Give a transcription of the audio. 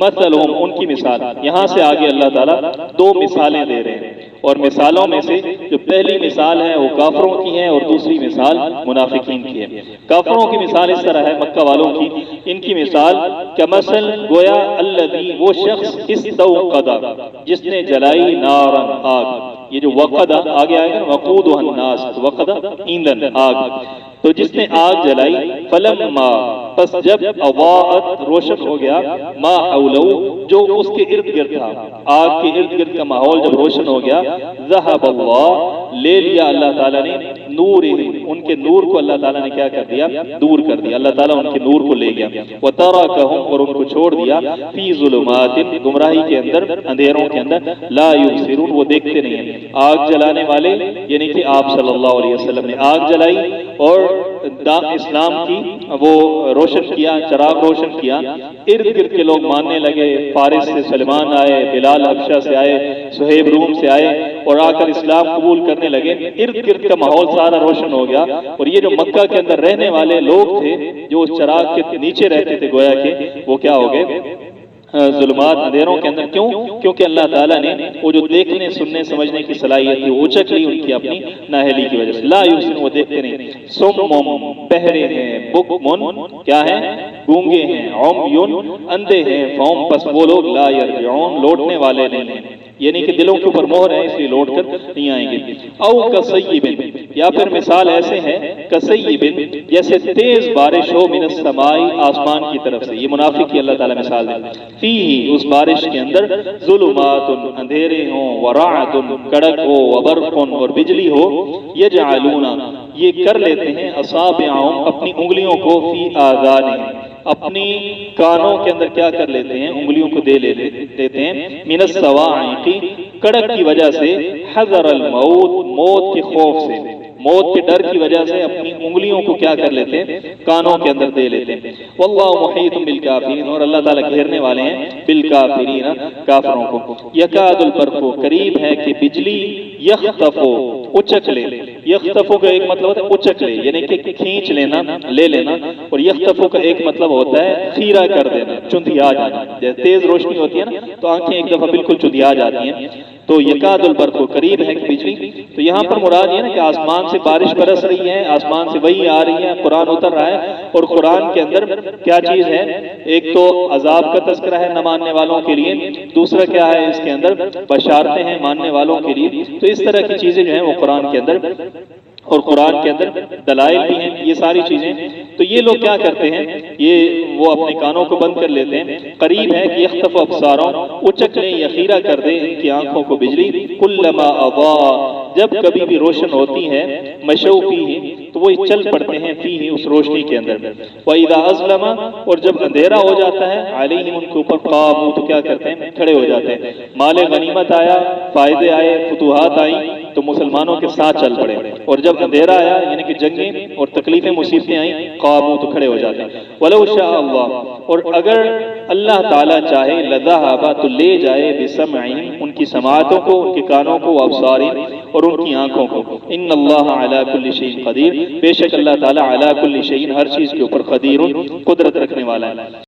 مثلہم ان کی مثال، یہاں سے آگے اللہ تعالیٰ دو مثالیں دے رہے ہیں، اور مثالوں میں سے جو پہلی مثال ہے وہ کافروں کی ہے اور دوسری مثال منافقین کی ہے۔ کافروں کی مثال اس طرح ہے، مکہ والوں کی، ان کی مثال کمثل گویا الذی وہ شخص استوقد جس نے جلائی نارا آگ، یہ جو وقد آگے آئے گا وقودها الناس، وقد ایندھن آگ، تو جس نے آگ جلائی، فلما پس جب اضاءت روشن ہو گیا، ما حولہ جو اس کے ارد گرد تھا، آگ کے ارد گرد کا ماحول جب روشن ہو گیا، ذهب اللہ لے لیا اللہ تعالیٰ نے نورہم ان کے نور کو اللہ تعالیٰ نے کیا کر دیا، دور کر دیا، اللہ تعالیٰ ان کے نور کو لے گیا، وترکہم اور ان کو چھوڑ دیا، فی ظلمات گمراہی کے اندر، اندھیروں کے اندر، لا یبصرون وہ دیکھتے نہیں ہیں۔ آگ جلانے والے یعنی کہ آپ صلی اللہ علیہ وسلم نے آگ جلائی اور اسلام کی وہ روشن کیا، چراغ روشن کیا، ارد گرد کے لوگ ماننے لگے، فارس سے سلمان آئے، بلال حبشہ سے آئے، صہیب روم سے آئے اور آ کر اسلام قبول کرنے لگے، ارد گرد کا ماحول سارا روشن ہو گیا، اور یہ جو مکہ کے اندر رہنے والے لوگ تھے جو اس چراغ کے نیچے رہتے تھے گویا کہ وہ کیا ہو گئے، ظلمات اندھیروں کے اندر۔ کیوں؟ کیونکہ اللہ تعالیٰ نے وہ جو دیکھنے سننے سمجھنے کی صلاحیت تھی وہ اچک لی ان کی اپنی نااہلی کی وجہ سے۔ لا یبصرون وہ دیکھتے نہیں، صم بہرے ہیں، بکم کیا ہے، گونگے ہیں، عمی اندھے ہیں، فہم پس وہ لوگ لا یرجعون لوٹنے والے نہیں ہیں، یعنی کہ دلوں کے اوپر مہر ہے اس لیے لوٹ کر نہیں آئیں گے۔ او کصیب یا پھر مثال ایسے ہے کصیب جیسے تیز بارش ہو من السماء آسمان کی طرف سے، یہ منافق کی اللہ تعالیٰ مثال ہے، فیہ اس بارش کے اندر ظلمات اندھیرے ہوں، ورعد کڑک ہو، وبرق اور بجلی ہو، یجعلون یہ کر لیتے ہیں اصابعہم اپنی انگلیوں کو فی آذانہم اپنی کانوں کے اندر کیا کر لیتے ہیں، انگلیوں کو دے لیتے ہیں، من الصواعق کڑک کی وجہ سے، حذر الموت موت کے خوف سے، موت کے ڈر کی وجہ سے اپنی انگلیوں کو کیا کر لیتے ہیں، کانوں کے اندر دے لیتے ہیں۔ واللہ محیط بالکافرین اور اللہ تعالیٰ گھیرنے والے ہیں بالکافرین کافروں کو۔ یکاد البرق قریب ہے کہ بجلی، یخطف اچک لے، یخطف کا ایک مطلب ہوتا ہے اچک لے یعنی کہ کھینچ لینا، لے لینا، اور یخطف کا ایک مطلب ہوتا ہے خیرہ کر دینا، چندھیا جانا، جیسے تیز روشنی ہوتی ہے نا تو آنکھیں ایک دفعہ بالکل چندھیا جاتی ہیں، تو یکاد البرق قریب ہے کہ بجلی، تو یہاں پر مراد یہ نا کہ آسمان سے بارش برس رہی ہے، آسمان سے وحی آ رہی ہے، قرآن اتر رہا ہے، اور قرآن کے اندر کیا چیز ہے، ایک تو عذاب کا تذکرہ ہے نہ ماننے والوں کے لیے، دوسرا کیا ہے اس کے اندر بشارتیں ہیں ماننے والوں کے لیے، تو اس طرح کی چیزیں جو ہیں وہ قرآن کے اندر، اور قرآن کے اندر دلائل بھی ہیں، یہ ساری چیزیں۔ تو یہ لوگ کیا کرتے ہیں، یہ وہ اپنے کانوں کو بند کر لیتے ہیں، قریب ہے کہ یخطف ابصارہم اچک لیں یا خیرہ کر دیں ان کی آنکھوں کو بجلی، کلما اضاء جب کبھی بھی روشن ہوتی ہے، مشوا فیہ تو وہ چل پڑتے ہیں فیہ اس روشنی کے اندر، وَإِذَا أَظْلَمَ اور جب اندھیرا ہو جاتا ہے، عَلَيْهِمْ ان کے اوپر قاموا تو کیا کرتے ہیں، کھڑے ہو جاتے ہیں، مال غنیمت آیا، فائدے آئے، فتوحات آئیں تو مسلمانوں کے ساتھ چل پڑے، اور جب اندھیرا آیا یعنی کہ جنگیں اور تکلیفیں مصیبتیں آئیں، قاموا تو کھڑے ہو جاتے ہیں۔ وَلَوْ شَاءَ اللَّهُ اور اگر اللہ تعالیٰ چاہے، لَذَهَبَ تو لے جائے بِسَمْعِهِمْ ان کی سماعتوں کو، ان کے کانوں کو، وَأَبْصَارِهِمْ اور ان کی آنکھوں کو، ان اللہ علی کل شیء قدیر بے شک اللہ تعالیٰ علی کل شیء ہر چیز کے اوپر قدیر قدرت رکھنے والا ہے۔